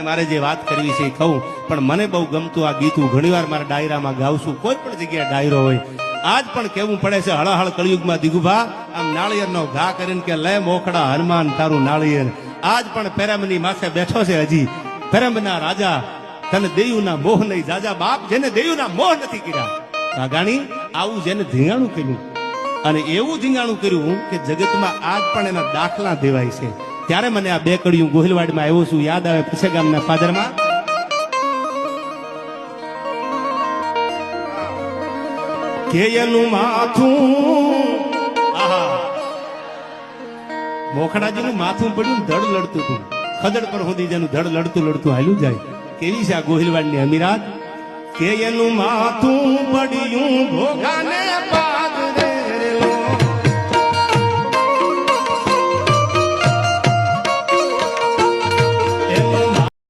મારે જે વાત કરવી છે એ કહું, પણ મને બહુ ગમતું આ ગીત હું ઘણીવાર મારા ડાયરામાં ગાઉં છું. કોઈ પણ જગ્યાએ ડાયરો હોય આજ પણ કેવું પડે છે હળહળ કળિયુગમાં દિગુભા આમ નાળિયેરનો ઘા કરીને કે લે મોખડા હનુમાન તારું નાળિયેર. આજ પણ પેરમની માથે બેઠો છે હજી પેરમના રાજા, તને દેયુના મોહ નહીં જાજા બાપ, જેને દેયુના મોહ નથી કર્યા. રાગાણી આવું જેને ધીંગાણું કર્યું અને એવું ધીંગાણું કર્યું કે જગતમાં આજ પણ એના દાખલા દેવાય છે. ત્યારે મને આ બે કડીયું ગોહિલવાડમાં આવ્યો છું યાદ આવે પૂછે ગામના ફાદરમાં કે એનું માથું આહા મોખડાજીનું માથું પડ્યું ધડ લડતું હતું ખદડ પર સુધી જેનું ધડ લડતું લડતું હાલ્યું જાય. કેવી છે આ ગોહિલવાડની અમીરાત કે એનું માથું પડ્યું ભોગાને